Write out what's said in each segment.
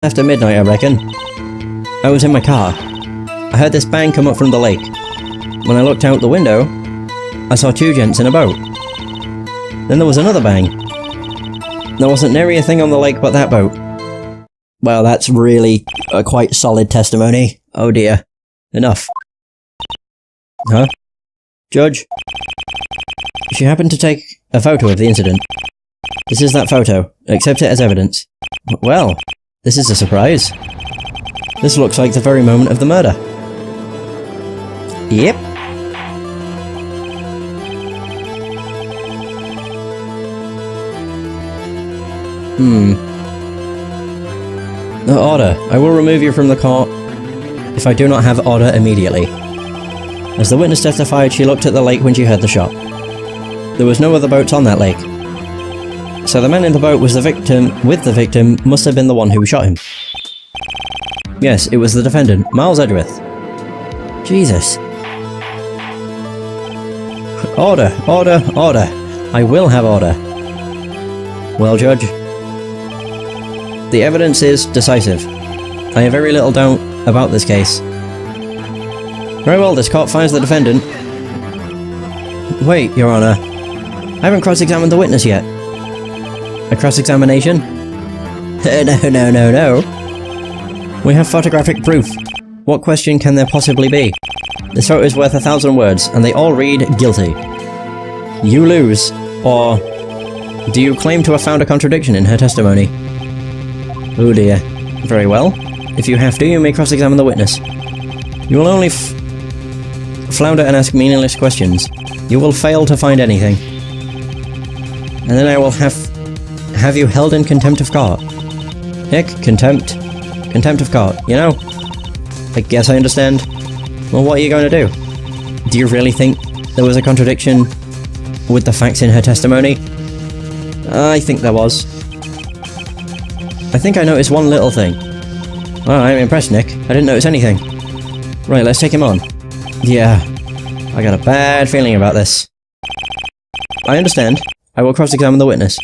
After midnight, I reckon. I was in my car. I heard this bang come up from the lake. When I looked out the window, I saw two gents in a boat. Then there was another bang. There wasn't nary a thing on the lake but that boat. Well, that's really a quite solid testimony. Oh dear. Enough. Huh? Judge? She happened to take a photo of the incident. This is that photo. Accept it as evidence. Well, this is a surprise. This looks like the very moment of the murder. Yep. Order. I will remove you from the court if I do not have order immediately. As the witness testified, she looked at the lake when she heard the shot. There was no other boats on that lake. So the man in the boat was the victim must have been the one who shot him. Yes, it was the defendant, Miles Edgeworth. Jesus. Order, order, order. I will have order. Well, Judge. The evidence is decisive. I have very little doubt about this case. Very well, this court finds the defendant. Wait, Your Honor. I haven't cross-examined the witness yet. A cross-examination? No. We have photographic proof. What question can there possibly be? This photo is worth 1,000 words, and they all read guilty. You lose, or do you claim to have found a contradiction in her testimony? Oh dear. Very well. If you have to, you may cross-examine the witness. You will only flounder and ask meaningless questions. You will fail to find anything. And then I will have you held in contempt of court. Heck, contempt. Contempt of court, you know? I guess I understand. Well, what are you going to do? Do you really think there was a contradiction with the facts in her testimony? I think there was. I think I noticed one little thing. Well, I'm impressed, Nick. I didn't notice anything. Right, let's take him on. Yeah, I got a bad feeling about this. I understand. I will cross-examine the witness.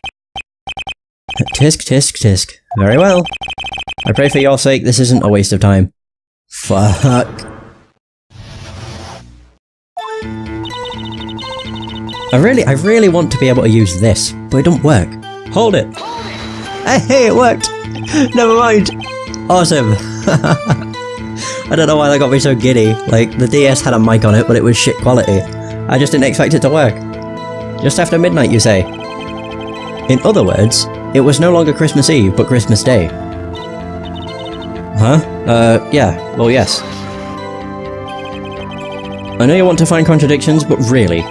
Tisk, tisk, tisk. Very well. I pray for your sake this isn't a waste of time. Fuck. I really want to be able to use this, but it don't work. Hold it. Hey, it worked! Never mind! Awesome! I don't know why that got me so giddy. Like, the DS had a mic on it, but it was shit quality. I just didn't expect it to work. Just after midnight, you say? In other words, it was no longer Christmas Eve, but Christmas Day. Huh? Yeah. Well, yes. I know you want to find contradictions, but really?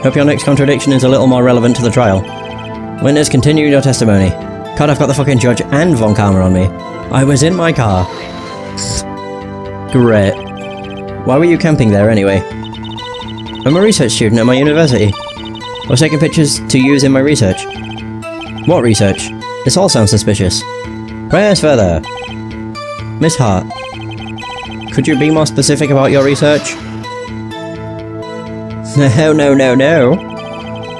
Hope your next contradiction is a little more relevant to the trial. Witness, continue your testimony. God, I've got the fucking judge and Von Karma on me. I was in my car. Great. Why were you camping there anyway? I'm a research student at my university. I was taking pictures to use in my research. What research? This all sounds suspicious. Press further. Miss Hart, could you be more specific about your research? No.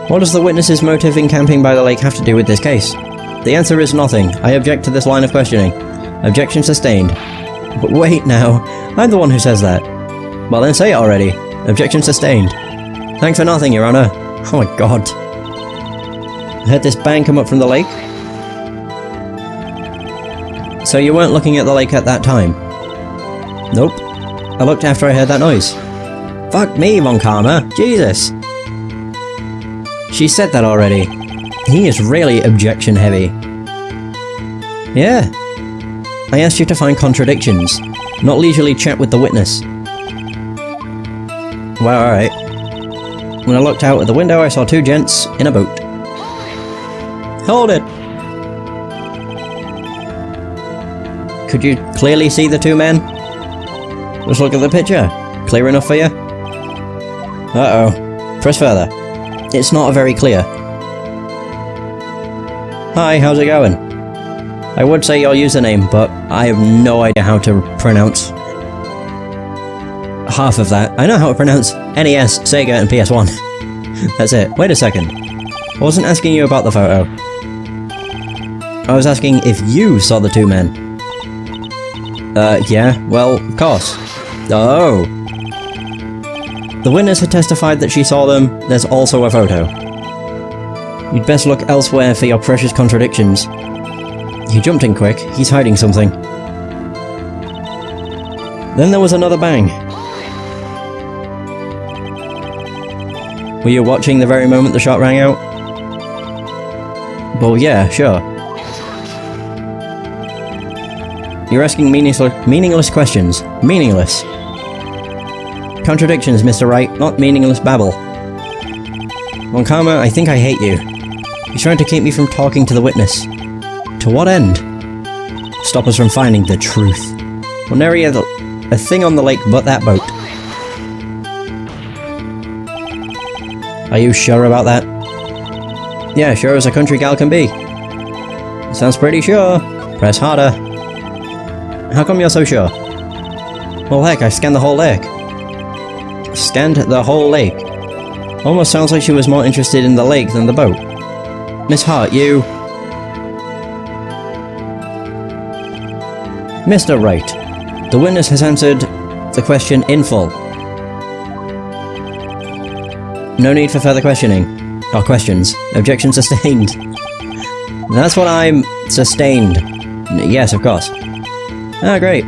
What does the witness's motive in camping by the lake have to do with this case? The answer is nothing. I object to this line of questioning. Objection sustained. But wait now, I'm the one who says that. Well then say it already. Objection sustained. Thanks for nothing, Your Honor. Oh my god. I heard this bang come up from the lake? So you weren't looking at the lake at that time? Nope. I looked after I heard that noise. Fuck me, Von Karma. Jesus. She said that already. He is really objection heavy. Yeah. I asked you to find contradictions, not leisurely chat with the witness. Well, alright. When I looked out at the window, I saw two gents in a boat. Hold it! Could you clearly see the two men? Just look at the picture. Clear enough for you? Uh-oh. Press further. It's not very clear. Hi, how's it going? I would say your username, but I have no idea how to pronounce half of that. I know how to pronounce NES, Sega, and PS1. That's it. Wait a second. I wasn't asking you about the photo. I was asking if you saw the two men. Yeah, well, of course. Oh. The witness had testified that she saw them. There's also a photo. You'd best look elsewhere for your precious contradictions. He jumped in quick. He's hiding something. Then there was another bang. Were you watching the very moment the shot rang out? Well, yeah, sure. You're asking meaningless questions. Meaningless. Contradictions, Mr. Wright, not meaningless babble. Wonkama, I think I hate you. He's trying to keep me from talking to the witness. To what end? Stop us from finding the truth. We'll never hear a thing on the lake but that boat. Are you sure about that? Yeah, sure as a country gal can be. Sounds pretty sure. Press harder. How come you're so sure? Well heck, I scanned the whole lake. Scanned the whole lake? Almost sounds like she was more interested in the lake than the boat. Miss Hart, you... Mr. Wright, the witness has answered the question in full. No need for further questioning. Or questions. Objection sustained. That's what I'm... sustained. Yes, of course. Ah, great.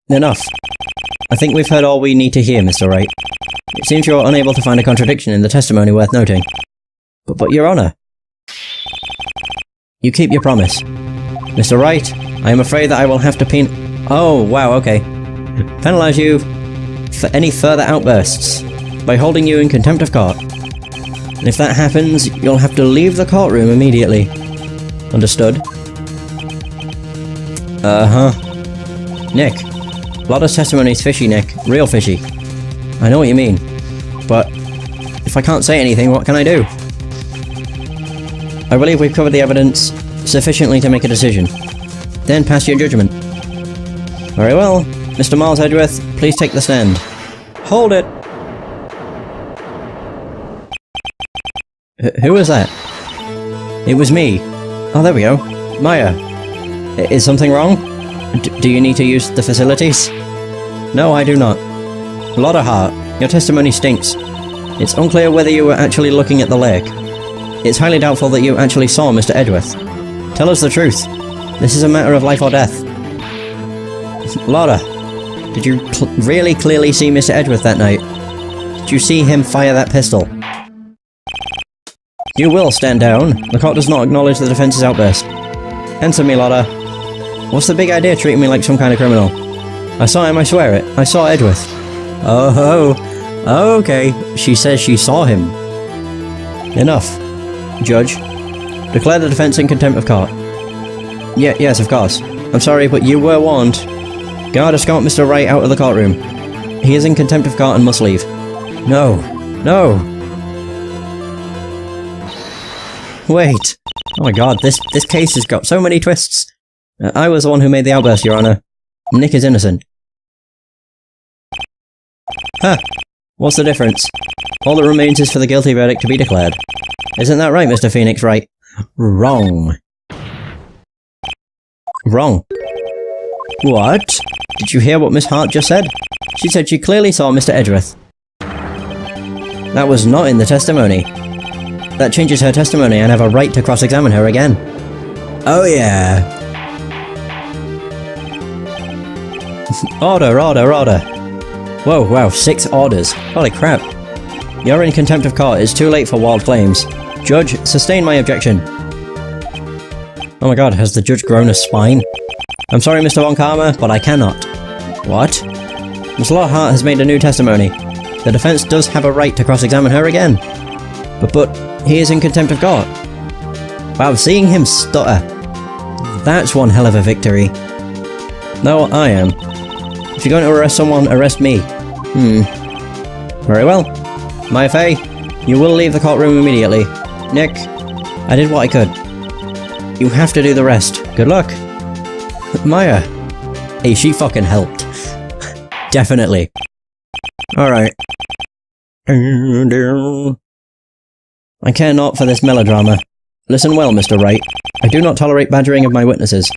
Enough. I think we've heard all we need to hear, Mr. Wright. It seems you're unable to find a contradiction in the testimony worth noting. But Your Honor... You keep your promise. Mr. Wright, I am afraid that I will have to Oh, wow, okay. Penalize you for any further outbursts by holding you in contempt of court. And if that happens, you'll have to leave the courtroom immediately. Understood? Uh-huh. Nick. Lotta's testimony's fishy, Nick. Real fishy. I know what you mean. But if I can't say anything, what can I do? I believe we've covered the evidence sufficiently to make a decision. Then pass your judgment. Very well. Mr. Miles Edgeworth, please take the stand. Hold it! Who was that? It was me. Oh, there we go. Maya. Is something wrong? Do you need to use the facilities? No, I do not. Lotta Hart, your testimony stinks. It's unclear whether you were actually looking at the lake. It's highly doubtful that you actually saw Mr. Edgeworth. Tell us the truth. This is a matter of life or death. Lotta, did you really clearly see Mr. Edgeworth that night? Did you see him fire that pistol? You will stand down. The court does not acknowledge the defense's outburst. Answer me, Lotta. What's the big idea treating me like some kind of criminal? I saw him, I swear it. I saw Edgeworth. Oh, okay. She says she saw him. Enough. Judge, declare the defense in contempt of court. Yes, of course. I'm sorry, but you were warned. Guard, escort Mr. Wright out of the courtroom. He is in contempt of court and must leave. No. No! Wait. Oh my god, this case has got so many twists. I was the one who made the outburst, Your Honor. Nick is innocent. Huh. What's the difference? All that remains is for the guilty verdict to be declared. Isn't that right, Mr. Phoenix Wright? Wrong. Wrong. What? Did you hear what Miss Hart just said? She said she clearly saw Mr. Edgeworth. That was not in the testimony. That changes her testimony and I have a right to cross-examine her again. Oh yeah. Order, order, order. Whoa, wow, 6 orders. Holy crap. You're in contempt of court. It's too late for wild claims. Judge, sustain my objection. Oh my god, has the judge grown a spine? I'm sorry, Mr. Wonkama, but I cannot. What? Miss Lotta Hart has made a new testimony. The defense does have a right to cross-examine her again. But he is in contempt of court. Wow, seeing him stutter. That's one hell of a victory. No, I am. If you're going to arrest someone, arrest me. Very well. Maya Fey, you will leave the courtroom immediately. Nick, I did what I could. You have to do the rest. Good luck. Maya. Hey, she fucking helped. Definitely. Alright. I care not for this melodrama. Listen well, Mr. Wright. I do not tolerate badgering of my witnesses.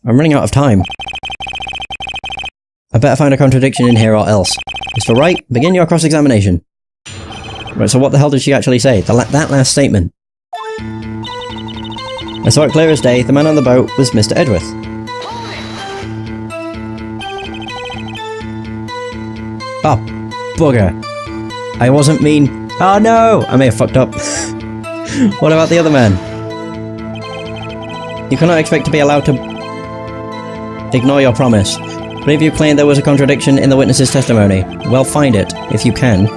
I'm running out of time. I better find a contradiction in here or else. Mr. Wright, begin your cross-examination. Right, so what the hell did she actually say? That last statement. I saw it clear as day. The man on the boat was Mr. Edgeworth. Oh, bugger. I wasn't mean. Oh no! I may have fucked up. What about the other man? You cannot expect to be allowed to ignore your promise. But if you claim there was a contradiction in the witness's testimony, well, find it, if you can.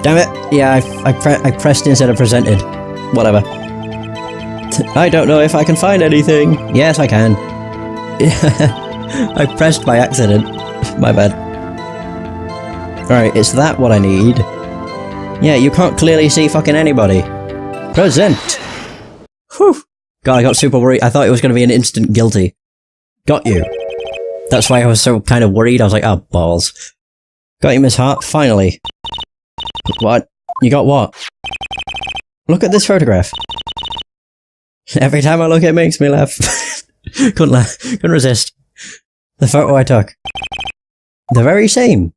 Damn it! Yeah, I pressed instead of presented. Whatever. I don't know if I can find anything. Yes, I can. I pressed by accident. My bad. Alright, is that what I need? Yeah, you can't clearly see fucking anybody. Present! Whew! God, I got super worried. I thought it was going to be an instant guilty. Got you. That's why I was so kind of worried. I was like, oh, balls. Got you, Miss Hart, finally. What? You got what? Look at this photograph. Every time I look, it makes me laugh. Couldn't resist. The photo I took. The very same.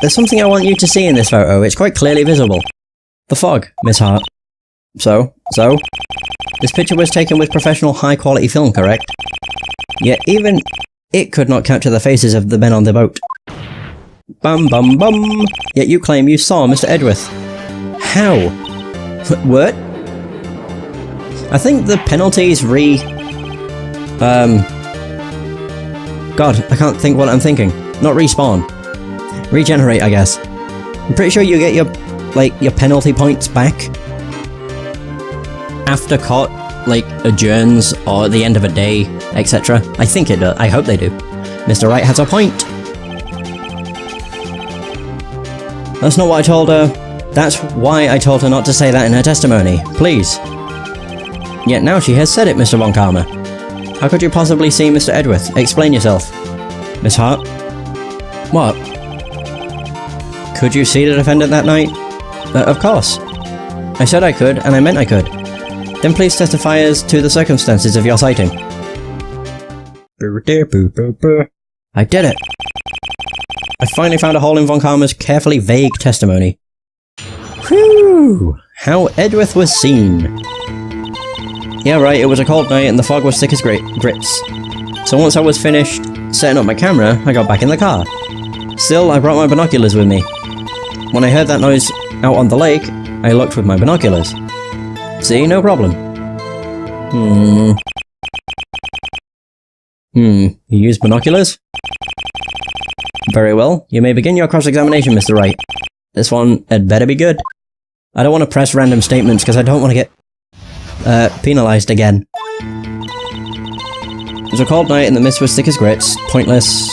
There's something I want you to see in this photo. It's quite clearly visible. The fog, Miss Hart. So? This picture was taken with professional high-quality film, correct? Yet even it could not capture the faces of the men on the boat. Bum bum bum! Yet you claim you saw Mr. Edgeworth. How? What? I think the penalties God, I can't think what I'm thinking. Not respawn. Regenerate, I guess. I'm pretty sure you get your penalty points back after court, adjourns or at the end of a day, etc. I think it does. I hope they do. Mr. Wright has a point. That's not what I told her. That's why I told her not to say that in her testimony. Please. Yet now she has said it, Mr. Von Karma. How could you possibly see Mr. Edgeworth? Explain yourself. Miss Hart? What? Could you see the defendant that night? Of course. I said I could, and I meant I could. Then please testify as to the circumstances of your sighting. I did it! I finally found a hole in Von Karma's carefully vague testimony. Whew! How Edgeworth was seen. Yeah, right, it was a cold night and the fog was thick as grits. So once I was finished setting up my camera, I got back in the car. Still, I brought my binoculars with me. When I heard that noise out on the lake, I looked with my binoculars. See, no problem. You used binoculars? Very well, you may begin your cross-examination, Mr. Wright. This one had better be good. I don't want to press random statements because I don't want to get penalised again. It was a cold night and the mist was thick as grits. Pointless.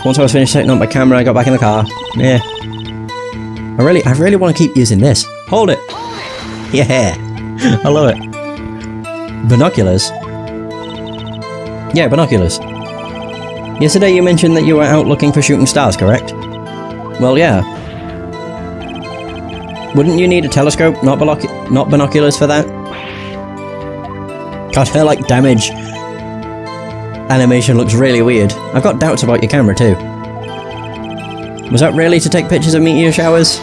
Once I was finished setting up my camera, I got back in the car. Yeah. I really want to keep using this. Hold it! Yeah! I love it. Binoculars? Yeah, binoculars. Yesterday you mentioned that you were out looking for shooting stars, correct? Well, yeah. Wouldn't you need a telescope, not binoculars for that? God, her, damage animation looks really weird. I've got doubts about your camera, too. Was that really to take pictures of meteor showers?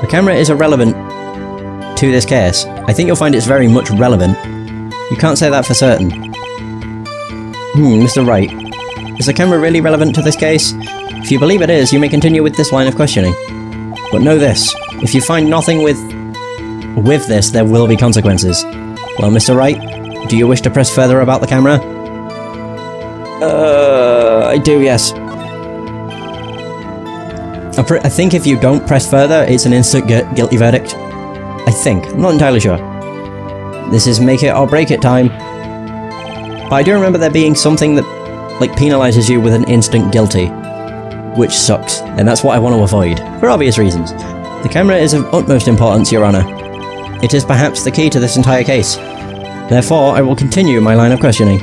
The camera is irrelevant to this case. I think you'll find it's very much relevant. You can't say that for certain. Mr. Wright. Is the camera really relevant to this case? If you believe it is, you may continue with this line of questioning. But know this. If you find nothing with this, there will be consequences. Well, Mr. Wright, do you wish to press further about the camera? I do, yes. I think if you don't press further, it's an instant guilty verdict. I think. I'm not entirely sure. This is make it or break it time. But I do remember there being something that, penalises you with an instant guilty. Which sucks, and that's what I want to avoid, for obvious reasons. The camera is of utmost importance, Your Honour. It is perhaps the key to this entire case. Therefore, I will continue my line of questioning.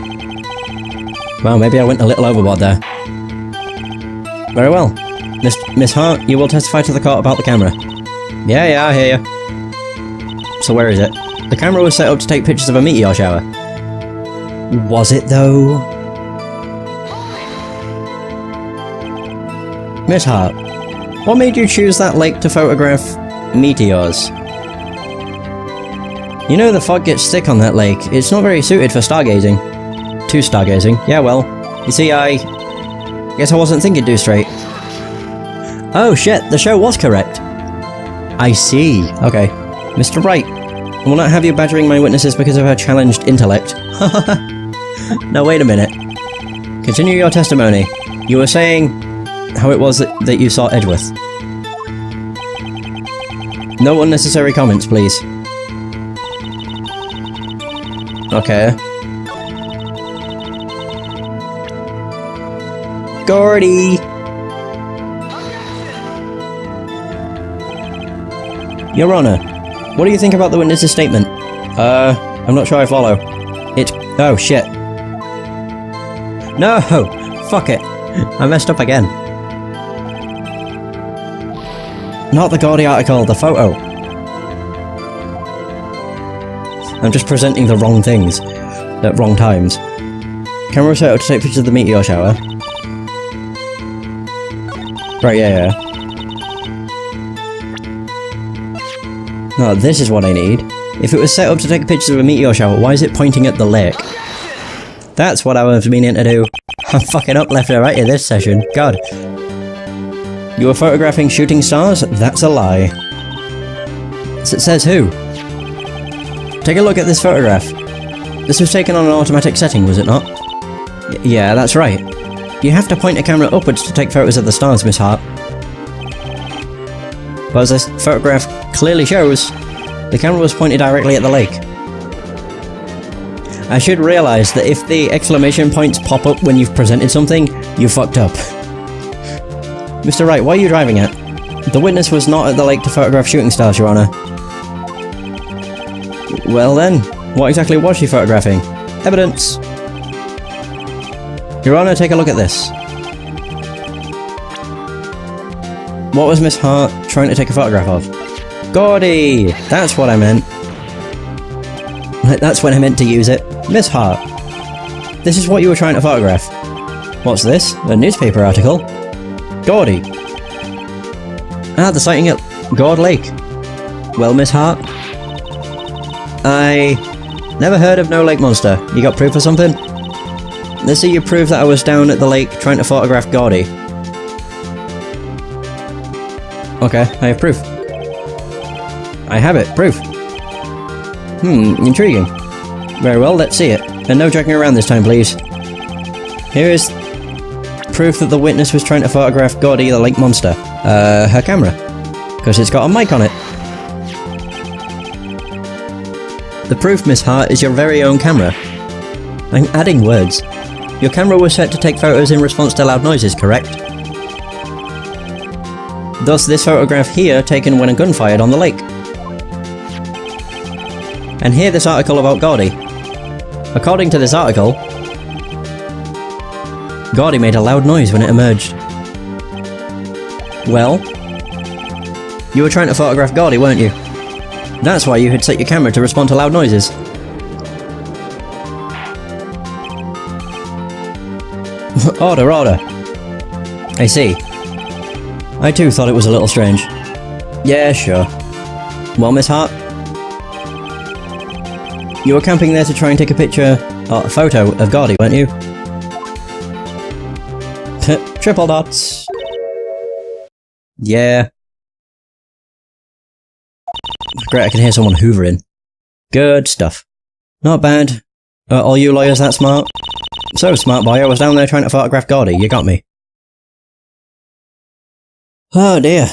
Well, maybe I went a little overboard there. Very well. Miss Hart, you will testify to the court about the camera. Yeah, I hear you. So where is it? The camera was set up to take pictures of a meteor shower. Was it though? Miss Hart, what made you choose that lake to photograph meteors? You know the fog gets thick on that lake. It's not very suited for stargazing. To stargazing? Yeah, well, you see, I guess I wasn't thinking too straight. Oh shit, the show was correct. I see. Okay. Mr. Wright, I will not have you badgering my witnesses because of her challenged intellect. Now wait a minute. Continue your testimony. You were saying how it was that you saw Edgeworth. No unnecessary comments, please. Okay. Gordy! Your Honor, what do you think about the witness's statement? I'm not sure I follow. It's... oh shit. No! Fuck it. I messed up again. Not the Gordy article, the photo. I'm just presenting the wrong things at wrong times. Camera set up to take pictures of the meteor shower. Right, yeah. No, this is what I need. If it was set up to take pictures of a meteor shower, why is it pointing at the lake? That's what I was meaning to do. I'm fucking up left and right in this session. God. You were photographing shooting stars? That's a lie. It says who? Take a look at this photograph. This was taken on an automatic setting, was it not? Yeah, that's right. You have to point a camera upwards to take photos of the stars, Miss Hart. But as this photograph clearly shows, the camera was pointed directly at the lake. I should realise that if the exclamation points pop up when you've presented something, you fucked up. Mr. Wright, why are you driving at? The witness was not at the lake to photograph shooting stars, Your Honour. Well then, what exactly was she photographing? Evidence! Your Honour, take a look at this. What was Miss Hart trying to take a photograph of? Gordy! That's what I meant. That's when I meant to use it. Miss Hart. This is what you were trying to photograph. What's this? A newspaper article? Gordy. Ah, the sighting at Gord Lake. Well, Miss Hart? I never heard of no lake monster. You got proof or something? Let's see you prove that I was down at the lake trying to photograph Gordy. Okay, I have proof. I have it. Proof. Intriguing. Very well, let's see it. And no joking around this time, please. Here is proof that the witness was trying to photograph Gordy the lake monster. Her camera. Because it's got a mic on it. The proof, Miss Hart, is your very own camera. I'm adding words. Your camera was set to take photos in response to loud noises, correct? Thus this photograph here taken when a gun fired on the lake. And here this article about Gordy. According to this article, Gordy made a loud noise when it emerged. Well, you were trying to photograph Gordy, weren't you? That's why you had set your camera to respond to loud noises. Order, order. I see. I too thought it was a little strange. Yeah, sure. Well, Miss Hart? You were camping there to try and take a picture, or a photo of Gordy, weren't you? Triple dots. Yeah. Great, I can hear someone hoovering. Good stuff. Not bad. Are all you lawyers that smart? So smart, boy, I was down there trying to photograph Gordy, you got me. Oh dear.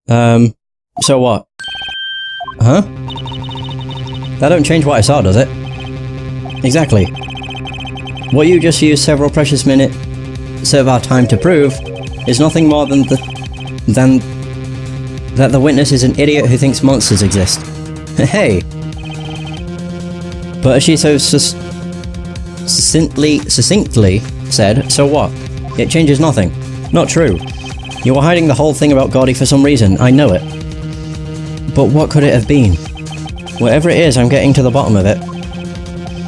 So what? Huh? That don't change what I saw, does it? Exactly. What you just used several precious minutes of our time to prove is nothing more than that the witness is an idiot who thinks monsters exist. Hey! But as she so succinctly said, so what? It changes nothing. Not true. You were hiding the whole thing about Gordy for some reason, I know it. But what could it have been? Whatever it is, I'm getting to the bottom of it.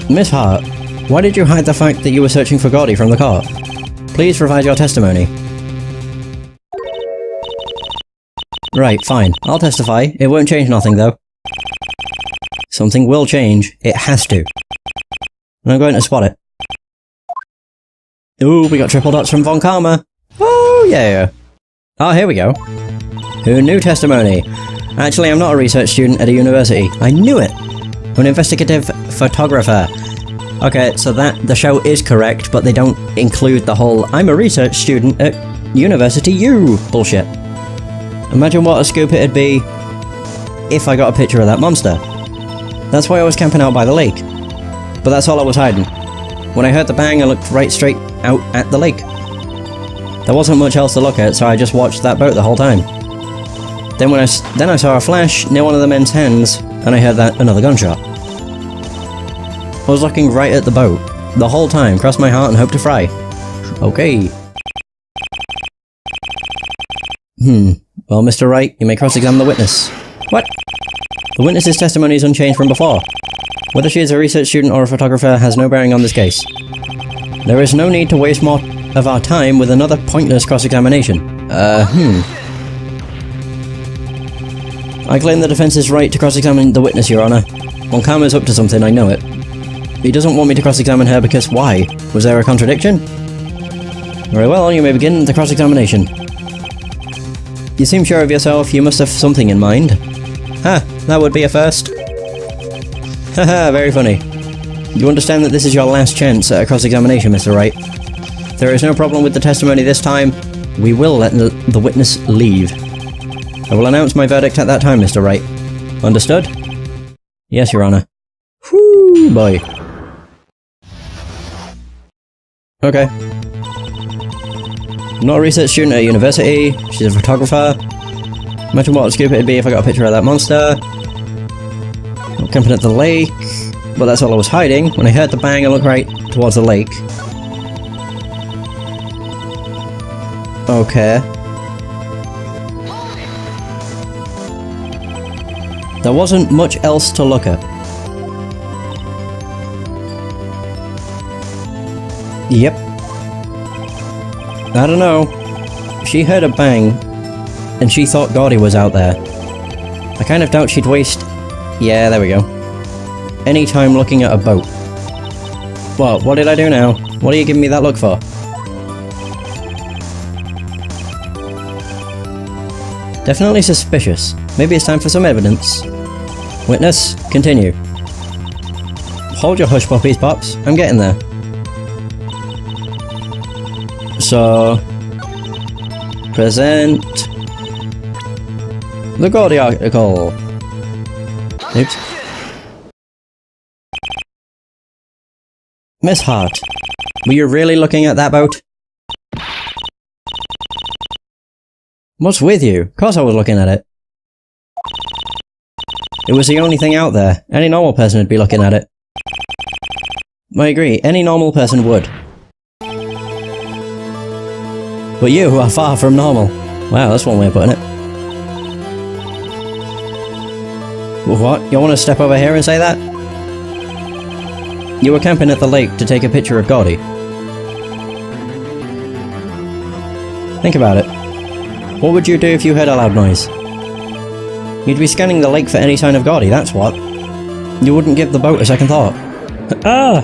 Miss Hart, why did you hide the fact that you were searching for Gordy from the court? Please provide your testimony. Right, fine. I'll testify. It won't change nothing, though. Something will change. It has to. And I'm going to spot it. Ooh, we got triple dots from Von Karma. Oh, yeah. Oh, here we go. Who knew testimony? Actually, I'm not a research student at a university. I knew it! I'm an investigative photographer. Okay, so the show is correct, but they don't include the whole I'm a research student at University U bullshit. Imagine what a scoop it'd be if I got a picture of that monster. That's why I was camping out by the lake. But that's all I was hiding. When I heard the bang, I looked right straight out at the lake. There wasn't much else to look at, so I just watched that boat the whole time. Then I saw a flash near one of the men's hands, and I heard another gunshot. I was looking right at the boat, the whole time, crossed my heart and hoped to fry. Okay. Well, Mr. Wright, you may cross-examine the witness. What? The witness's testimony is unchanged from before. Whether she is a research student or a photographer has no bearing on this case. There is no need to waste more of our time with another pointless cross-examination. I claim the defense's right to cross-examine the witness, Your Honor. Von Karma's up to something, I know it. He doesn't want me to cross-examine her because why? Was there a contradiction? Very well, you may begin the cross-examination. You seem sure of yourself, you must have something in mind. Ha, that would be a first. Haha, very funny. You understand that this is your last chance at a cross-examination, Mr. Wright. If there is no problem with the testimony this time, we will let the witness leave. I will announce my verdict at that time, Mr. Wright. Understood? Yes, Your Honor. Whoo, boy. Okay. Not a research student at university, she's a photographer. Imagine what a scoop it'd be if I got a picture of that monster. I'm camping at the lake, but that's all I was hiding. When I heard the bang, I looked right towards the lake. Okay. There wasn't much else to look at. Yep. I don't know. She heard a bang, and she thought Gordy was out there. I kind of doubt she'd waste... Yeah, there we go. Any time looking at a boat. Well, what did I do now? What are you giving me that look for? Definitely suspicious. Maybe it's time for some evidence. Witness, continue. Hold your hush puppies, Pops. I'm getting there. So... present... the Gordy article. Oops. Miss Hart, were you really looking at that boat? What's with you? Of course I was looking at it. It was the only thing out there. Any normal person would be looking at it. I agree, any normal person would. But you are far from normal. Wow, that's one way of putting it. What? You want to step over here and say that? You were camping at the lake to take a picture of Gordy. Think about it. What would you do if you heard a loud noise? You'd be scanning the lake for any sign of Gordy, that's what. You wouldn't give the boat a second thought. Ah!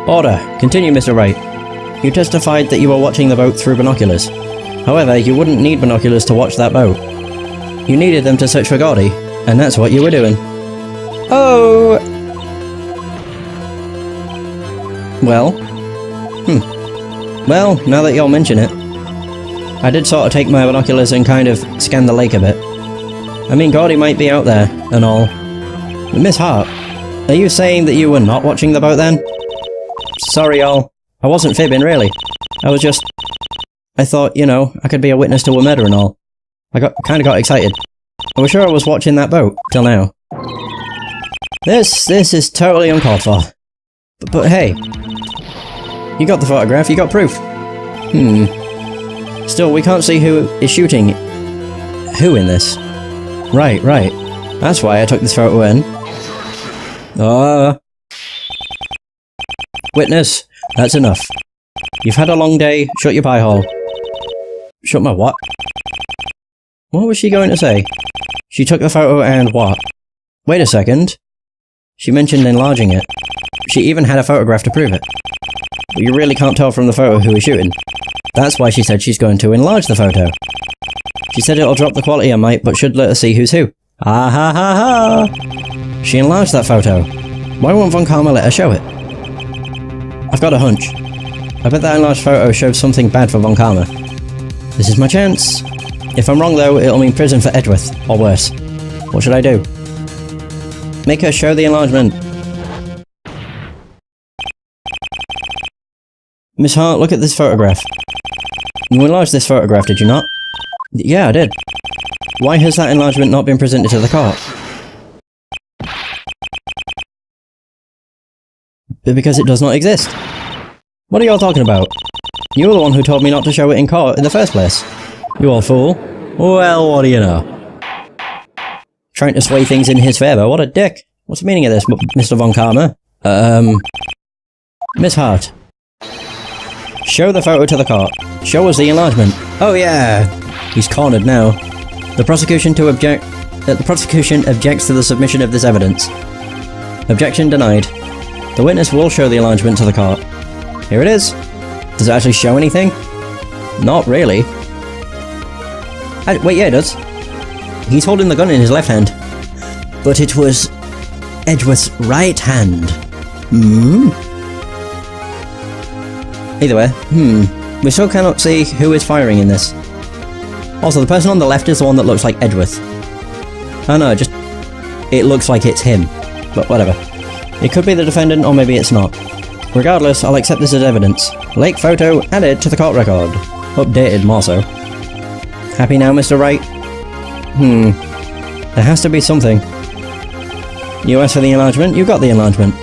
Order. Continue, Mr. Wright. You testified that you were watching the boat through binoculars. However, you wouldn't need binoculars to watch that boat. You needed them to search for Gordy, and that's what you were doing. Oh! Well? Well, now that y'all mention it, I did sort of take my binoculars and kind of scan the lake a bit. I mean, Gordy might be out there, and all. Miss Hart, are you saying that you were not watching the boat then? Sorry, y'all. I wasn't fibbing, really. I was just... I thought, you know, I could be a witness to a murder and all. I kinda got excited. I was sure I was watching that boat, till now. This is totally uncalled for. But hey. You got the photograph, you got proof. Still, we can't see who is shooting who in this. Right. That's why I took this photo in. Witness, that's enough. You've had a long day, shut your pie hole. Shut my what? What was she going to say? She took the photo and what? Wait a second. She mentioned enlarging it. She even had a photograph to prove it. But you really can't tell from the photo who is shooting. That's why she said she's going to enlarge the photo. She said it'll drop the quality a mite, but should let us see who's who. Ah ha ha ha! She enlarged that photo. Why won't Von Karma let her show it? I've got a hunch. I bet that enlarged photo shows something bad for Von Karma. This is my chance. If I'm wrong though, it'll mean prison for Edgeworth, or worse. What should I do? Make her show the enlargement. Miss Hart, look at this photograph. You enlarged this photograph, did you not? Yeah, I did. Why has that enlargement not been presented to the court? Because it does not exist. What are y'all talking about? You were the one who told me not to show it in court in the first place. You old fool. Well, what do you know? Trying to sway things in his favour, what a dick. What's the meaning of this, Mr. Von Karma? Miss Hart. Show the photo to the court. Show us the enlargement. Oh yeah! He's cornered now. The prosecution objects to the submission of this evidence. Objection denied. The witness will show the enlargement to the court. Here it is. Does it actually show anything? Not really. Wait, yeah, it does. He's holding the gun in his left hand. But it was Edgeworth's right hand. Either way, we still cannot see who is firing in this. Also, the person on the left is the one that looks like Edgeworth. Oh no, it looks like it's him. But whatever. It could be the defendant, or maybe it's not. Regardless, I'll accept this as evidence. Lake photo added to the court record. Updated more so. Happy now, Mr. Wright? There has to be something. You asked for the enlargement, you got the enlargement.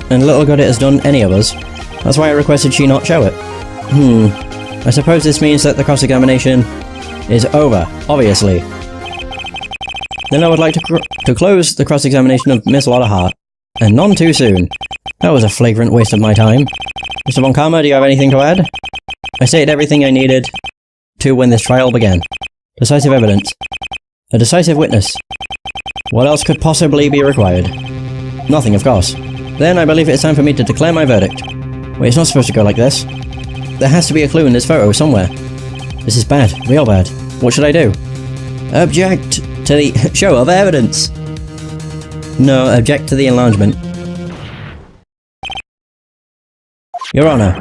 And little good it has done any of us. That's why I requested she not show it. I suppose this means that the cross-examination is over, obviously. Then I would like to close the cross-examination of Miss Lotta Hart. And none too soon. That was a flagrant waste of my time. Mr. Von Karma, do you have anything to add? I stated everything I needed to when this trial began. Decisive evidence. A decisive witness. What else could possibly be required? Nothing, of course. Then I believe it's time for me to declare my verdict. Wait, it's not supposed to go like this. There has to be a clue in this photo somewhere. This is bad, real bad. What should I do? Object to the show of evidence. No, object to the enlargement. Your Honor.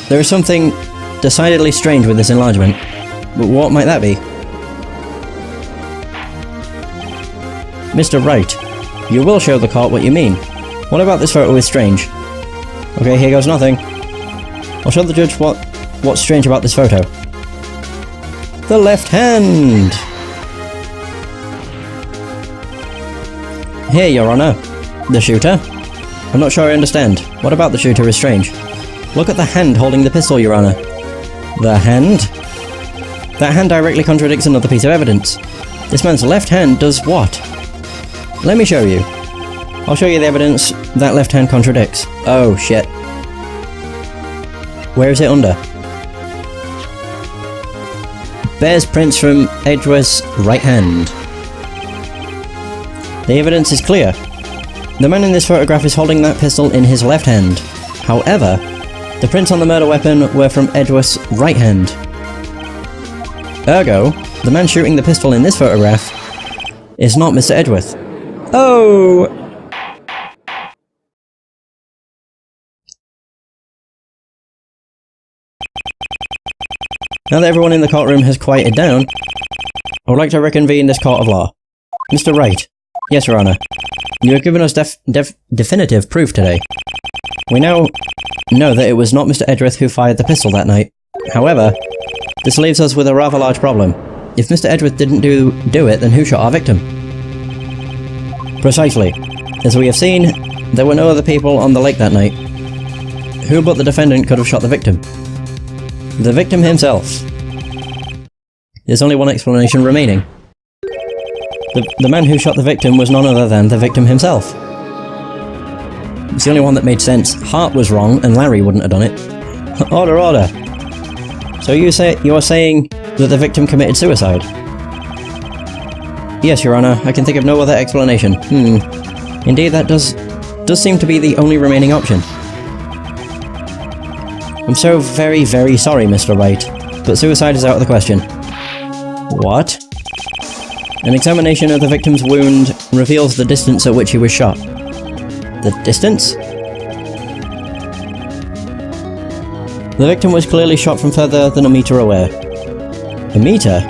There is something decidedly strange with this enlargement. But what might that be? Mr. Wright, you will show the court what you mean. What about this photo is strange? Okay, here goes nothing. I'll show the judge what's strange about this photo. The left hand! Here, Your Honor. The shooter? I'm not sure I understand. What about the shooter is strange? Look at the hand holding the pistol, Your Honor. The hand? That hand directly contradicts another piece of evidence. This man's left hand does what? Let me show you. I'll show you the evidence that left hand contradicts. Oh, shit. Where is it under? Bears prints from Edgeworth's right hand. The evidence is clear. The man in this photograph is holding that pistol in his left hand. However, the prints on the murder weapon were from Edgeworth's right hand. Ergo, the man shooting the pistol in this photograph is not Mr. Edgeworth. Oh! Now that everyone in the courtroom has quieted down, I would like to reconvene this court of law. Mr. Wright. Yes, Your Honor. You have given us definitive proof today. We now know that it was not Mr. Edgeworth who fired the pistol that night. However, this leaves us with a rather large problem. If Mr. Edgeworth didn't do it, then who shot our victim? Precisely. As we have seen, there were no other people on the lake that night. Who but the defendant could have shot the victim? The victim himself. There's only one explanation remaining. The man who shot the victim was none other than the victim himself. It's the only one that made sense. Hart was wrong, and Larry wouldn't have done it. Order, order. So you are saying that the victim committed suicide? Yes, Your Honor. I can think of no other explanation. Indeed, that does seem to be the only remaining option. I'm so very, very sorry, Mr. Wright, but suicide is out of the question. What? An examination of the victim's wound reveals the distance at which he was shot. The distance? The victim was clearly shot from further than a meter away. A meter?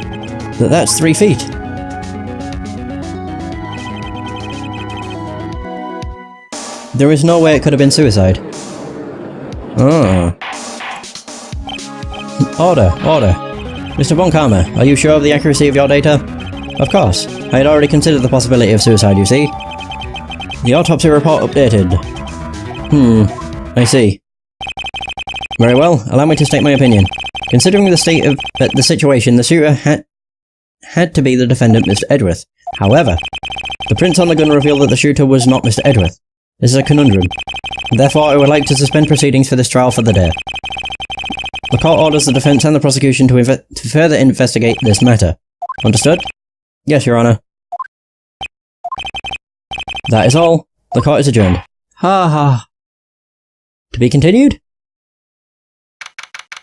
That's 3 feet. There is no way it could have been suicide. Oh. Order, order. Mr. Von Karma, are you sure of the accuracy of your data? Of course. I had already considered the possibility of suicide, you see. The autopsy report updated. I see. Very well, allow me to state my opinion. Considering the state of the situation, the shooter had to be the defendant, Mr. Edgeworth. However, the prints on the gun reveal that the shooter was not Mr. Edgeworth. This is a conundrum. Therefore, I would like to suspend proceedings for this trial for the day. The court orders the defense and the prosecution to further investigate this matter. Understood? Yes, Your Honor. That is all. The court is adjourned. Ha ha. To be continued?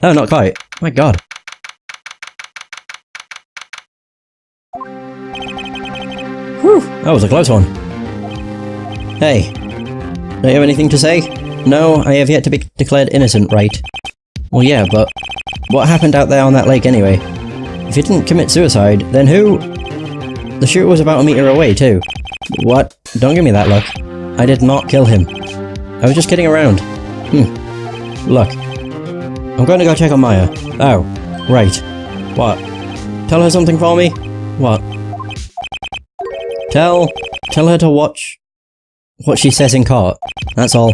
Oh, not quite. My god. Whew, that was a close one. Hey. Do you have anything to say? No, I have yet to be declared innocent, right? Well, yeah, but what happened out there on that lake anyway? If he didn't commit suicide, then who? The shooter was about a meter away, too. What? Don't give me that look. I did not kill him. I was just kidding around. Look. I'm going to go check on Maya. Oh, right. What? Tell her something for me? What? Tell her to watch what she says in court. That's all.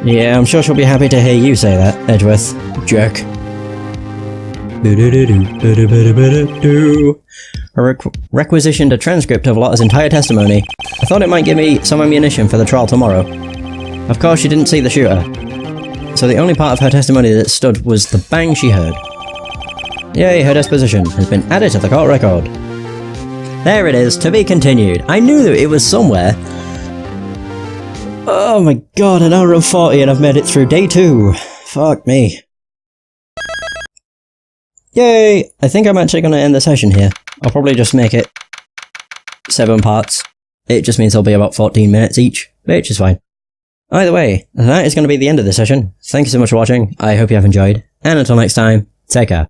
Yeah, I'm sure she'll be happy to hear you say that, Edgeworth. Jerk. I requisitioned a transcript of Lotta's entire testimony. I thought it might give me some ammunition for the trial tomorrow. Of course, she didn't see the shooter. So the only part of her testimony that stood was the bang she heard. Yay, her disposition has been added to the court record. There it is, to be continued. I knew that it was somewhere. Oh my god, an hour and 40 and I've made it through day 2. Fuck me. Yay! I think I'm actually going to end the session here. I'll probably just make it 7 parts. It just means they'll be about 14 minutes each, which is fine. Either way, that is going to be the end of the session. Thank you so much for watching, I hope you have enjoyed, and until next time, take care.